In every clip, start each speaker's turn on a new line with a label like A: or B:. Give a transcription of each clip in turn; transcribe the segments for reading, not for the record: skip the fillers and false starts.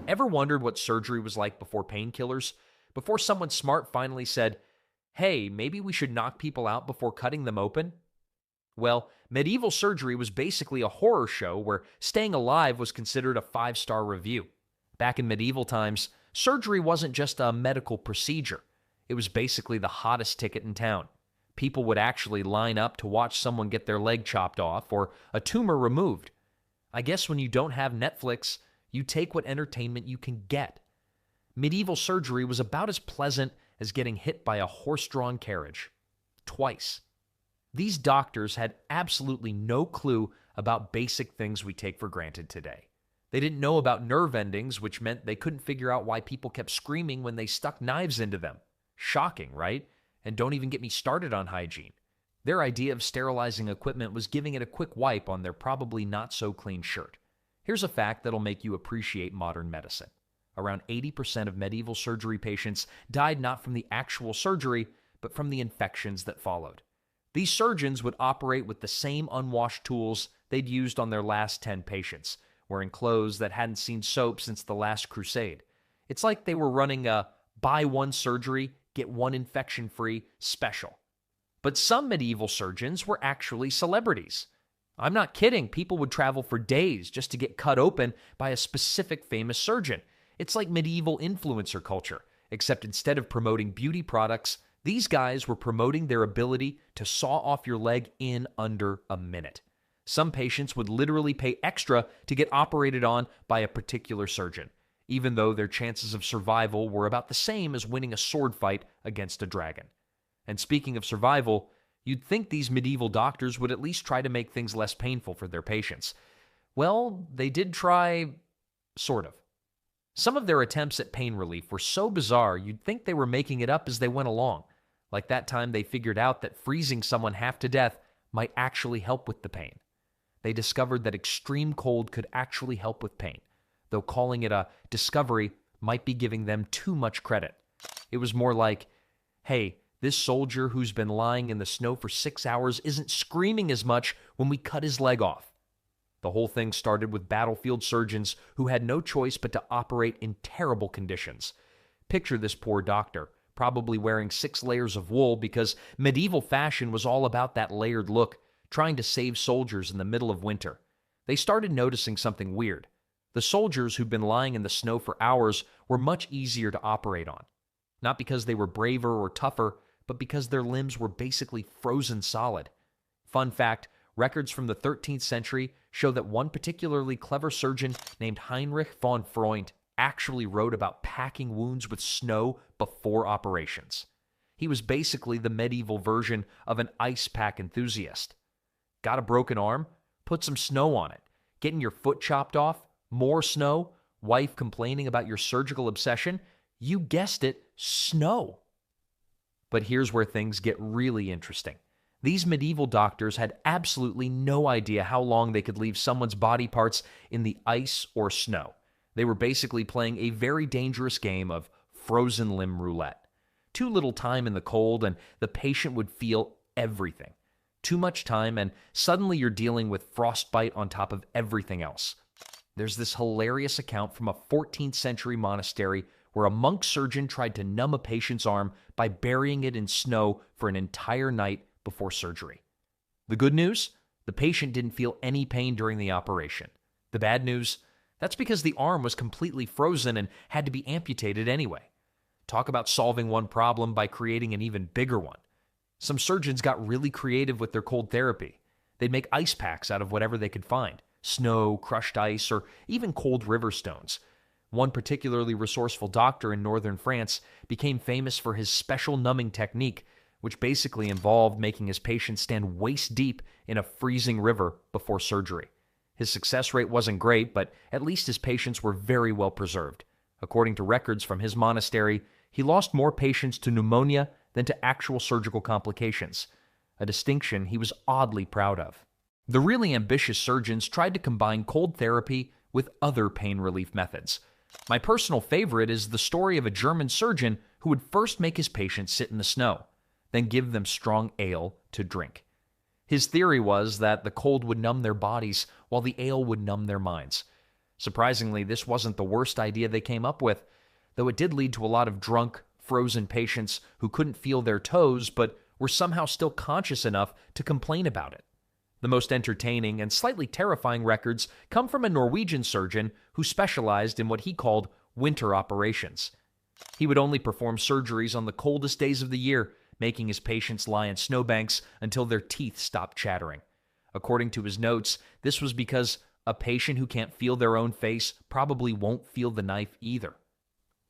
A: Ever wondered what surgery was like before painkillers? Before someone smart finally said, hey, maybe we should knock people out before cutting them open? Well, medieval surgery was basically a horror show where staying alive was considered a five-star review. Back in medieval times, surgery wasn't just a medical procedure. It was basically the hottest ticket in town. People would actually line up to watch someone get their leg chopped off or a tumor removed. I guess when you don't have Netflix, you take what entertainment you can get. Medieval surgery was about as pleasant as getting hit by a horse-drawn carriage. Twice. These doctors had absolutely no clue about basic things we take for granted today. They didn't know about nerve endings, which meant they couldn't figure out why people kept screaming when they stuck knives into them. Shocking, right? And don't even get me started on hygiene. Their idea of sterilizing equipment was giving it a quick wipe on their probably not-so-clean shirt. Here's a fact that'll make you appreciate modern medicine. Around 80% of medieval surgery patients died not from the actual surgery, but from the infections that followed. These surgeons would operate with the same unwashed tools they'd used on their last 10 patients, wearing clothes that hadn't seen soap since the last crusade. It's like they were running a buy one surgery, get one infection free special. But some medieval surgeons were actually celebrities. I'm not kidding, people would travel for days just to get cut open by a specific famous surgeon. It's like medieval influencer culture, except instead of promoting beauty products, these guys were promoting their ability to saw off your leg in under a minute. Some patients would literally pay extra to get operated on by a particular surgeon, even though their chances of survival were about the same as winning a sword fight against a dragon. And speaking of survival, you'd think these medieval doctors would at least try to make things less painful for their patients. Well, they did try, sort of. Some of their attempts at pain relief were so bizarre you'd think they were making it up as they went along. Like that time they figured out that freezing someone half to death might actually help with the pain. They discovered that extreme cold could actually help with pain, though calling it a discovery might be giving them too much credit. It was more like, hey, this soldier who's been lying in the snow for 6 hours isn't screaming as much when we cut his leg off. The whole thing started with battlefield surgeons who had no choice but to operate in terrible conditions. Picture this poor doctor, probably wearing 6 layers of wool because medieval fashion was all about that layered look, trying to save soldiers in the middle of winter. They started noticing something weird. The soldiers who'd been lying in the snow for hours were much easier to operate on. Not because they were braver or tougher, but because their limbs were basically frozen solid. Fun fact, records from the 13th century show that one particularly clever surgeon named Heinrich von Freund actually wrote about packing wounds with snow before operations. He was basically the medieval version of an ice pack enthusiast. Got a broken arm? Put some snow on it. Getting your foot chopped off? More snow? Wife complaining about your surgical obsession? You guessed it, snow. But here's where things get really interesting. These medieval doctors had absolutely no idea how long they could leave someone's body parts in the ice or snow. They were basically playing a very dangerous game of frozen limb roulette. Too little time in the cold and the patient would feel everything. Too much time and suddenly you're dealing with frostbite on top of everything else. There's this hilarious account from a 14th century monastery where a monk surgeon tried to numb a patient's arm by burying it in snow for an entire night before surgery. The good news? The patient didn't feel any pain during the operation. The bad news? That's because the arm was completely frozen and had to be amputated anyway. Talk about solving one problem by creating an even bigger one. Some surgeons got really creative with their cold therapy. They'd make ice packs out of whatever they could find: snow, crushed ice, or even cold river stones. One particularly resourceful doctor in northern France became famous for his special numbing technique, which basically involved making his patients stand waist deep in a freezing river before surgery. His success rate wasn't great, but at least his patients were very well preserved. According to records from his monastery, he lost more patients to pneumonia than to actual surgical complications, a distinction he was oddly proud of. The really ambitious surgeons tried to combine cold therapy with other pain relief methods. My personal favorite is the story of a German surgeon who would first make his patients sit in the snow, then give them strong ale to drink. His theory was that the cold would numb their bodies while the ale would numb their minds. Surprisingly, this wasn't the worst idea they came up with, though it did lead to a lot of drunk, frozen patients who couldn't feel their toes but were somehow still conscious enough to complain about it. The most entertaining and slightly terrifying records come from a Norwegian surgeon who specialized in what he called winter operations. He would only perform surgeries on the coldest days of the year, making his patients lie in snowbanks until their teeth stopped chattering. According to his notes, this was because a patient who can't feel their own face probably won't feel the knife either.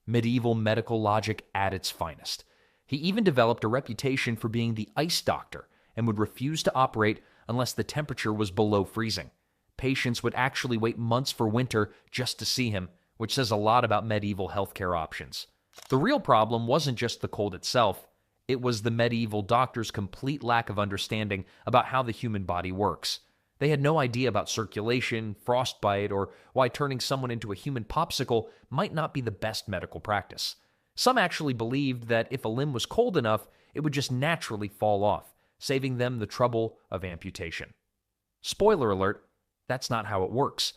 A: Medieval medical logic at its finest. He even developed a reputation for being the ice doctor and would refuse to operate unless the temperature was below freezing. Patients would actually wait months for winter just to see him, which says a lot about medieval healthcare options. The real problem wasn't just the cold itself, it was the medieval doctors' complete lack of understanding about how the human body works. They had no idea about circulation, frostbite, or why turning someone into a human popsicle might not be the best medical practice. Some actually believed that if a limb was cold enough, it would just naturally fall off, saving them the trouble of amputation. Spoiler alert, that's not how it works.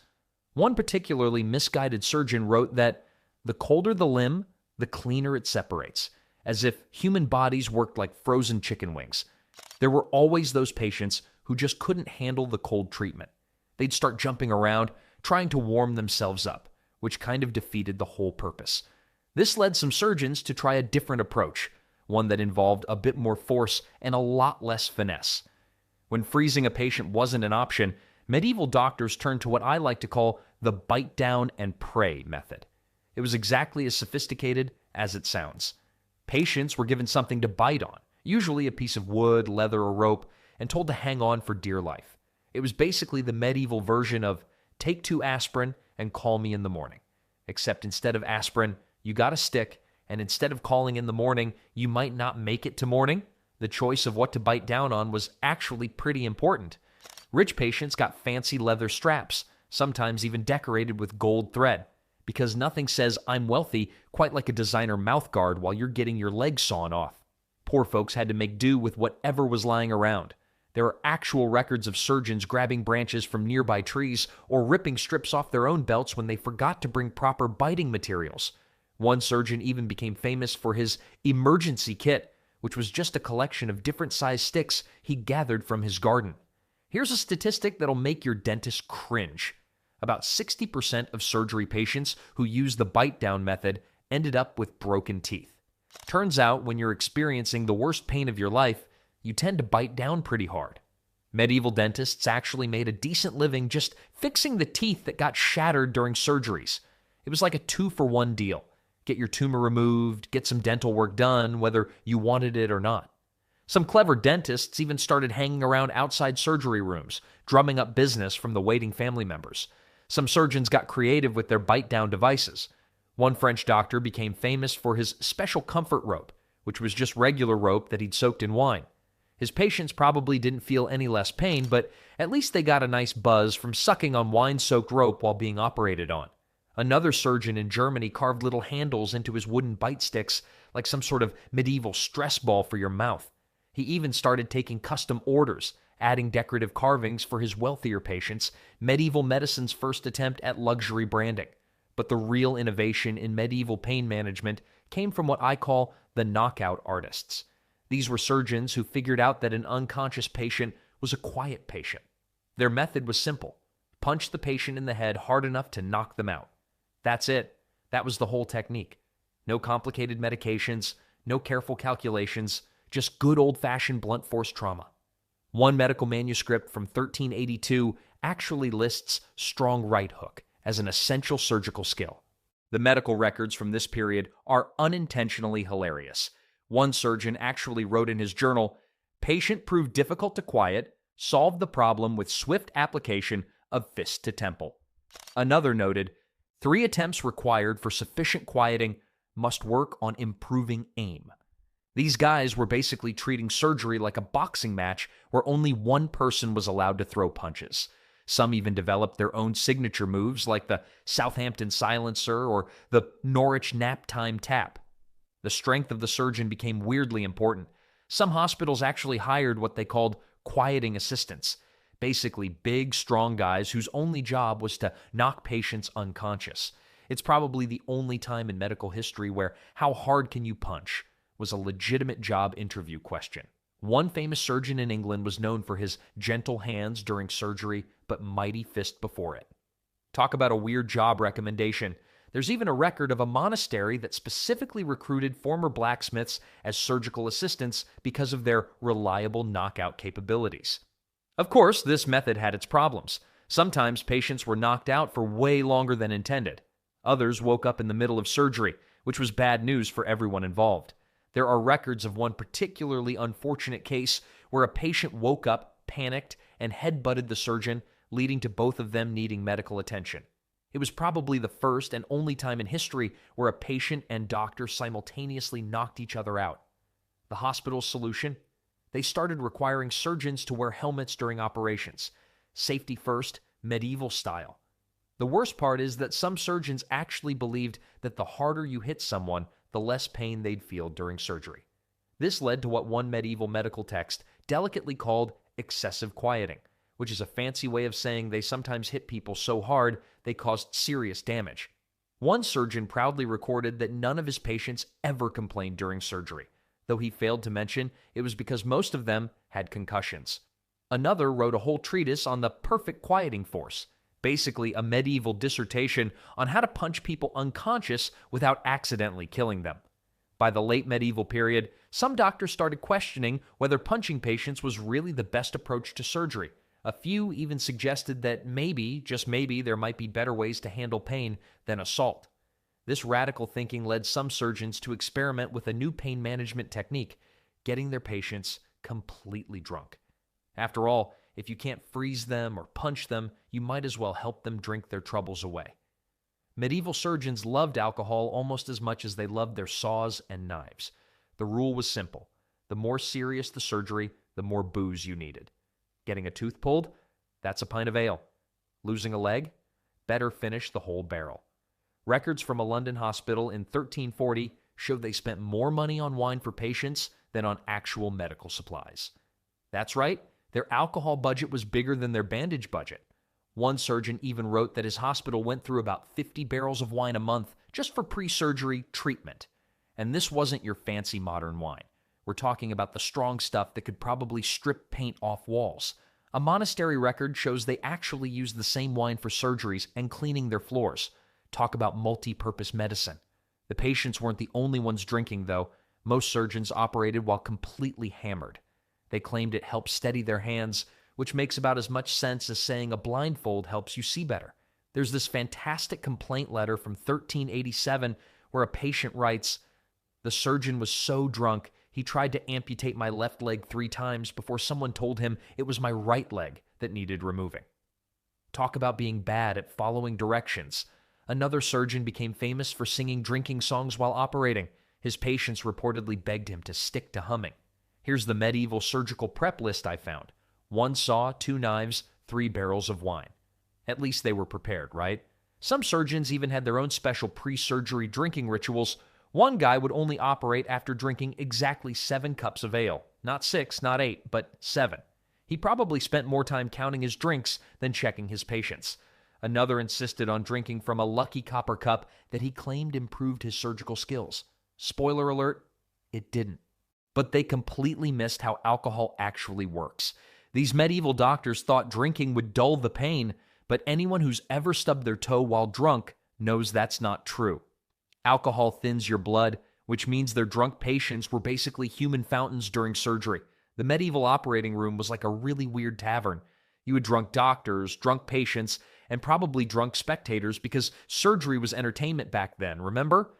A: One particularly misguided surgeon wrote that the colder the limb, the cleaner it separates, as if human bodies worked like frozen chicken wings. There were always those patients who just couldn't handle the cold treatment. They'd start jumping around, trying to warm themselves up, which kind of defeated the whole purpose. This led some surgeons to try a different approach, one that involved a bit more force and a lot less finesse. When freezing a patient wasn't an option, medieval doctors turned to what I like to call the bite down and pray method. It was exactly as sophisticated as it sounds. Patients were given something to bite on, usually a piece of wood, leather, or rope, and told to hang on for dear life. It was basically the medieval version of take 2 aspirin and call me in the morning. Except instead of aspirin, you got a stick, and instead of calling in the morning, you might not make it to morning. The choice of what to bite down on was actually pretty important. Rich patients got fancy leather straps, sometimes even decorated with gold thread, because nothing says I'm wealthy quite like a designer mouthguard while you're getting your legs sawn off. Poor folks had to make do with whatever was lying around. There are actual records of surgeons grabbing branches from nearby trees or ripping strips off their own belts when they forgot to bring proper biting materials. One surgeon even became famous for his emergency kit, which was just a collection of different sized sticks he gathered from his garden. Here's a statistic that'll make your dentist cringe. About 60% of surgery patients who use the bite-down method ended up with broken teeth. Turns out, when you're experiencing the worst pain of your life, you tend to bite down pretty hard. Medieval dentists actually made a decent living just fixing the teeth that got shattered during surgeries. It was like a 2-for-1 deal. Get your tumor removed, get some dental work done, whether you wanted it or not. Some clever dentists even started hanging around outside surgery rooms, drumming up business from the waiting family members. Some surgeons got creative with their bite-down devices. One French doctor became famous for his special comfort rope, which was just regular rope that he'd soaked in wine. His patients probably didn't feel any less pain, but at least they got a nice buzz from sucking on wine-soaked rope while being operated on. Another surgeon in Germany carved little handles into his wooden bite sticks like some sort of medieval stress ball for your mouth. He even started taking custom orders, adding decorative carvings for his wealthier patients, medieval medicine's first attempt at luxury branding. But the real innovation in medieval pain management came from what I call the knockout artists. These were surgeons who figured out that an unconscious patient was a quiet patient. Their method was simple. Punch the patient in the head hard enough to knock them out. That's it. That was the whole technique. No complicated medications, no careful calculations, just good old-fashioned blunt force trauma. One medical manuscript from 1382 actually lists strong right hook as an essential surgical skill. The medical records from this period are unintentionally hilarious. One surgeon actually wrote in his journal, "Patient proved difficult to quiet, solved the problem with swift application of fist to temple." Another noted, 3 attempts required for sufficient quieting, must work on improving aim. These guys were basically treating surgery like a boxing match where only one person was allowed to throw punches. Some even developed their own signature moves like the Southampton silencer or the Norwich nap time tap. The strength of the surgeon became weirdly important. Some hospitals actually hired what they called quieting assistants, Basically, big, strong guys whose only job was to knock patients unconscious. It's probably the only time in medical history where "how hard can you punch" was a legitimate job interview question. One famous surgeon in England was known for his gentle hands during surgery, but mighty fist before it. Talk about a weird job recommendation. There's even a record of a monastery that specifically recruited former blacksmiths as surgical assistants because of their reliable knockout capabilities. Of course, this method had its problems. Sometimes patients were knocked out for way longer than intended. Others woke up in the middle of surgery, which was bad news for everyone involved. There are records of one particularly unfortunate case where a patient woke up, panicked, and headbutted the surgeon, leading to both of them needing medical attention. It was probably the first and only time in history where a patient and doctor simultaneously knocked each other out. The hospital's solution? They started requiring surgeons to wear helmets during operations. Safety first, medieval style. The worst part is that some surgeons actually believed that the harder you hit someone, the less pain they'd feel during surgery. This led to what one medieval medical text delicately called excessive quieting, which is a fancy way of saying they sometimes hit people so hard they caused serious damage. One surgeon proudly recorded that none of his patients ever complained during surgery, though he failed to mention it was because most of them had concussions. Another wrote a whole treatise on the perfect quieting force, basically a medieval dissertation on how to punch people unconscious without accidentally killing them. By the late medieval period, some doctors started questioning whether punching patients was really the best approach to surgery. A few even suggested that maybe, just maybe, there might be better ways to handle pain than assault. This radical thinking led some surgeons to experiment with a new pain management technique, getting their patients completely drunk. After all, if you can't freeze them or punch them, you might as well help them drink their troubles away. Medieval surgeons loved alcohol almost as much as they loved their saws and knives. The rule was simple. The more serious the surgery, the more booze you needed. Getting a tooth pulled? That's a pint of ale. Losing a leg? Better finish the whole barrel. Records from a London hospital in 1340 showed they spent more money on wine for patients than on actual medical supplies. That's right, their alcohol budget was bigger than their bandage budget. One surgeon even wrote that his hospital went through about 50 barrels of wine a month just for pre-surgery treatment. And this wasn't your fancy modern wine. We're talking about the strong stuff that could probably strip paint off walls. A monastery record shows they actually used the same wine for surgeries and cleaning their floors. Talk about multi-purpose medicine. The patients weren't the only ones drinking, though. Most surgeons operated while completely hammered. They claimed it helped steady their hands, which makes about as much sense as saying a blindfold helps you see better. There's this fantastic complaint letter from 1387 where a patient writes, "The surgeon was so drunk, he tried to amputate my left leg 3 times before someone told him it was my right leg that needed removing." Talk about being bad at following directions. Another surgeon became famous for singing drinking songs while operating. His patients reportedly begged him to stick to humming. Here's the medieval surgical prep list I found. 1 saw, 2 knives, 3 barrels of wine. At least they were prepared, right? Some surgeons even had their own special pre-surgery drinking rituals. One guy would only operate after drinking exactly 7 cups of ale. Not 6, not 8, but 7. He probably spent more time counting his drinks than checking his patients. Another insisted on drinking from a lucky copper cup that he claimed improved his surgical skills. Spoiler alert, it didn't. But they completely missed how alcohol actually works. These medieval doctors thought drinking would dull the pain, but anyone who's ever stubbed their toe while drunk knows that's not true. Alcohol thins your blood, which means their drunk patients were basically human fountains during surgery. The medieval operating room was like a really weird tavern. You had drunk doctors, drunk patients, and probably drunk spectators because surgery was entertainment back then, remember?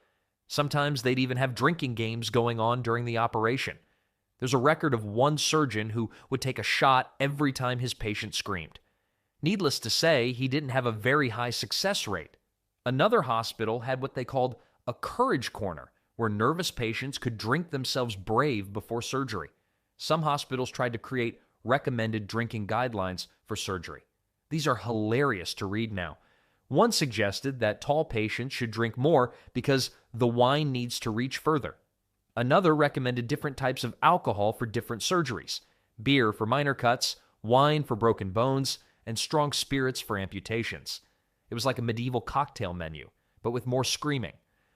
A: Sometimes they'd even have drinking games going on during the operation. There's a record of one surgeon who would take a shot every time his patient screamed. Needless to say, he didn't have a very high success rate. Another hospital had what they called a courage corner, where nervous patients could drink themselves brave before surgery. Some hospitals tried to create recommended drinking guidelines for surgery. These are hilarious to read now. One suggested that tall patients should drink more because the wine needs to reach further. Another recommended different types of alcohol for different surgeries. Beer for minor cuts, wine for broken bones, and strong spirits for amputations. It was like a medieval cocktail menu, but with more screaming.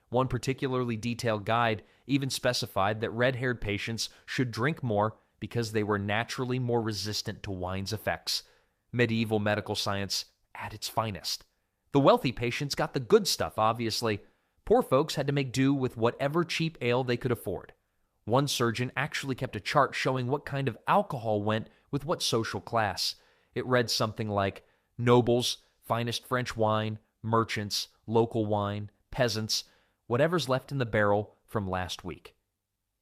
A: One particularly detailed guide even specified that red-haired patients should drink more because they were naturally more resistant to wine's effects. Medieval medical science at its finest. The wealthy patients got the good stuff, obviously. Poor folks had to make do with whatever cheap ale they could afford. One surgeon actually kept a chart showing what kind of alcohol went with what social class. It read something like nobles, finest French wine, merchants, local wine, peasants, whatever's left in the barrel from last week.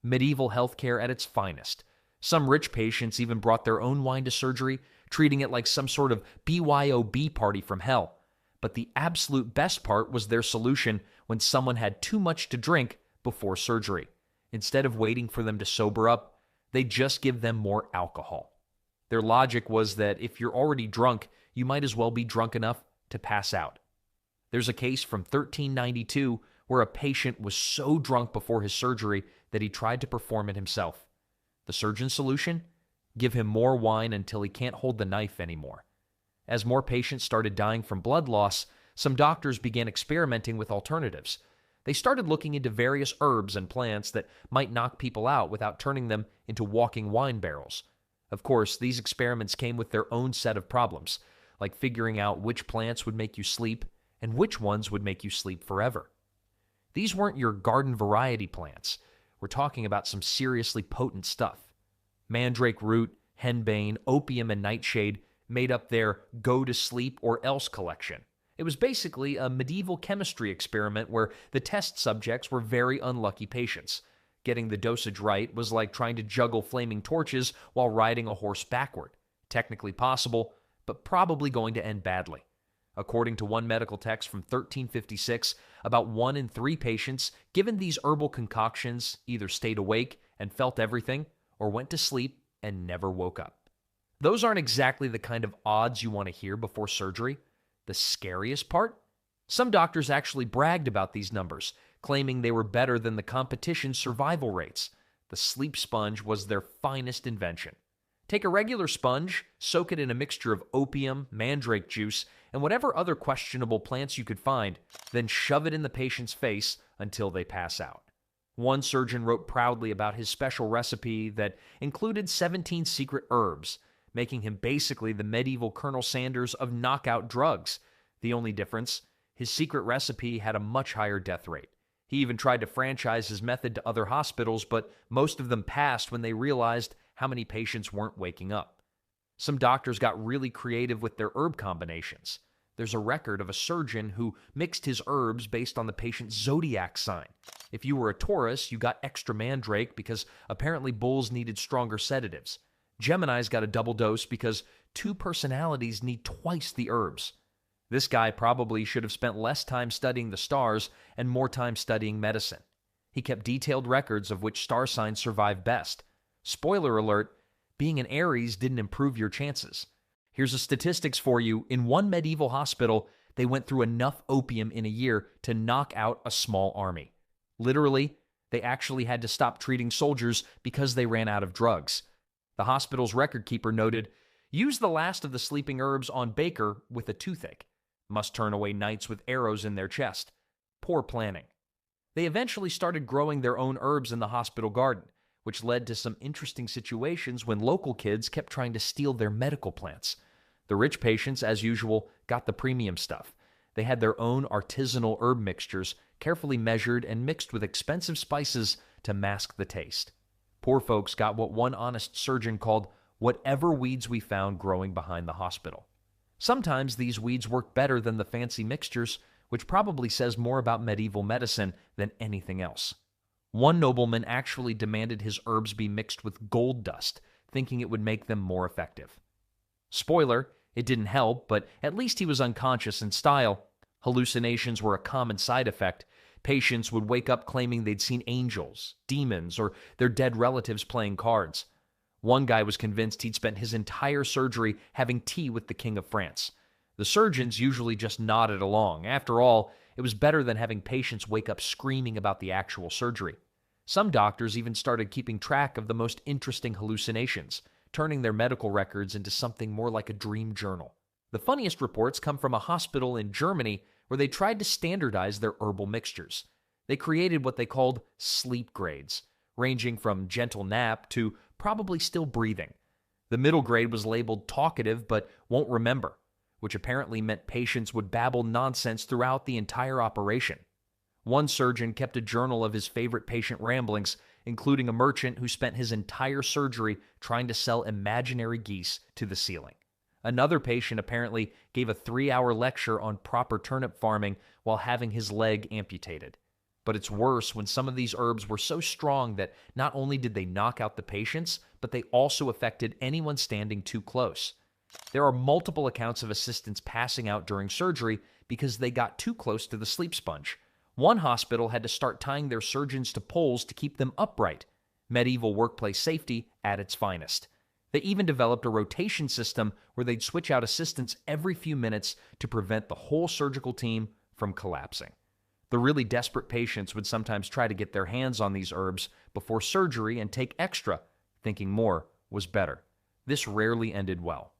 A: Medieval healthcare at its finest. Some rich patients even brought their own wine to surgery, treating it like some sort of BYOB party from hell. But the absolute best part was their solution when someone had too much to drink before surgery. Instead of waiting for them to sober up, they just give them more alcohol. Their logic was that if you're already drunk, you might as well be drunk enough to pass out. There's a case from 1392 where a patient was so drunk before his surgery that he tried to perform it himself. The surgeon's solution? Give him more wine until he can't hold the knife anymore. As more patients started dying from blood loss, some doctors began experimenting with alternatives. They started looking into various herbs and plants that might knock people out without turning them into walking wine barrels. Of course, these experiments came with their own set of problems, like figuring out which plants would make you sleep and which ones would make you sleep forever. These weren't your garden variety plants. We're talking about some seriously potent stuff. Mandrake root, henbane, opium, and nightshade made up their go to sleep or else collection. It was basically a medieval chemistry experiment where the test subjects were very unlucky patients. Getting the dosage right was like trying to juggle flaming torches while riding a horse backward. Technically possible, but probably going to end badly. According to one medical text from 1356, about 1 in 3 patients given these herbal concoctions either stayed awake and felt everything, or went to sleep and never woke up. Those aren't exactly the kind of odds you want to hear before surgery. The scariest part? Some doctors actually bragged about these numbers, claiming they were better than the competition's survival rates. The sleep sponge was their finest invention. Take a regular sponge, soak it in a mixture of opium, mandrake juice, and whatever other questionable plants you could find, then shove it in the patient's face until they pass out. One surgeon wrote proudly about his special recipe that included 17 secret herbs, making him basically the medieval Colonel Sanders of knockout drugs. The only difference, his secret recipe had a much higher death rate. He even tried to franchise his method to other hospitals, but most of them passed when they realized how many patients weren't waking up. Some doctors got really creative with their herb combinations. There's a record of a surgeon who mixed his herbs based on the patient's zodiac sign. If you were a Taurus, you got extra mandrake because apparently bulls needed stronger sedatives. Geminis got a double dose because 2 personalities need twice the herbs. This guy probably should have spent less time studying the stars and more time studying medicine. He kept detailed records of which star signs survive best. Spoiler alert, being an Aries didn't improve your chances. Here's the statistics for you. In one medieval hospital, they went through enough opium in a year to knock out a small army. Literally, they actually had to stop treating soldiers because they ran out of drugs. The hospital's record keeper noted, "Use the last of the sleeping herbs on Baker with a toothache. Must turn away knights with arrows in their chest." Poor planning. They eventually started growing their own herbs in the hospital garden, which led to some interesting situations when local kids kept trying to steal their medical plants. The rich patients, as usual, got the premium stuff. They had their own artisanal herb mixtures, carefully measured and mixed with expensive spices to mask the taste. Poor folks got what one honest surgeon called whatever weeds we found growing behind the hospital. Sometimes these weeds worked better than the fancy mixtures, which probably says more about medieval medicine than anything else. One nobleman actually demanded his herbs be mixed with gold dust, thinking it would make them more effective. Spoiler, it didn't help, but at least he was unconscious in style. Hallucinations were a common side effect. Patients would wake up claiming they'd seen angels, demons, or their dead relatives playing cards. One guy was convinced he'd spent his entire surgery having tea with the King of France. The surgeons usually just nodded along. After all, it was better than having patients wake up screaming about the actual surgery. Some doctors even started keeping track of the most interesting hallucinations, turning their medical records into something more like a dream journal. The funniest reports come from a hospital in Germany where they tried to standardize their herbal mixtures. They created what they called sleep grades, ranging from gentle nap to probably still breathing. The middle grade was labeled talkative but won't remember, which apparently meant patients would babble nonsense throughout the entire operation. One surgeon kept a journal of his favorite patient ramblings, including a merchant who spent his entire surgery trying to sell imaginary geese to the ceiling. Another patient apparently gave a 3-hour lecture on proper turnip farming while having his leg amputated. But it's worse when some of these herbs were so strong that not only did they knock out the patients, but they also affected anyone standing too close. There are multiple accounts of assistants passing out during surgery because they got too close to the sleep sponge. One hospital had to start tying their surgeons to poles to keep them upright. Medieval workplace safety at its finest. They even developed a rotation system where they'd switch out assistants every few minutes to prevent the whole surgical team from collapsing. The really desperate patients would sometimes try to get their hands on these herbs before surgery and take extra, thinking more was better. This rarely ended well.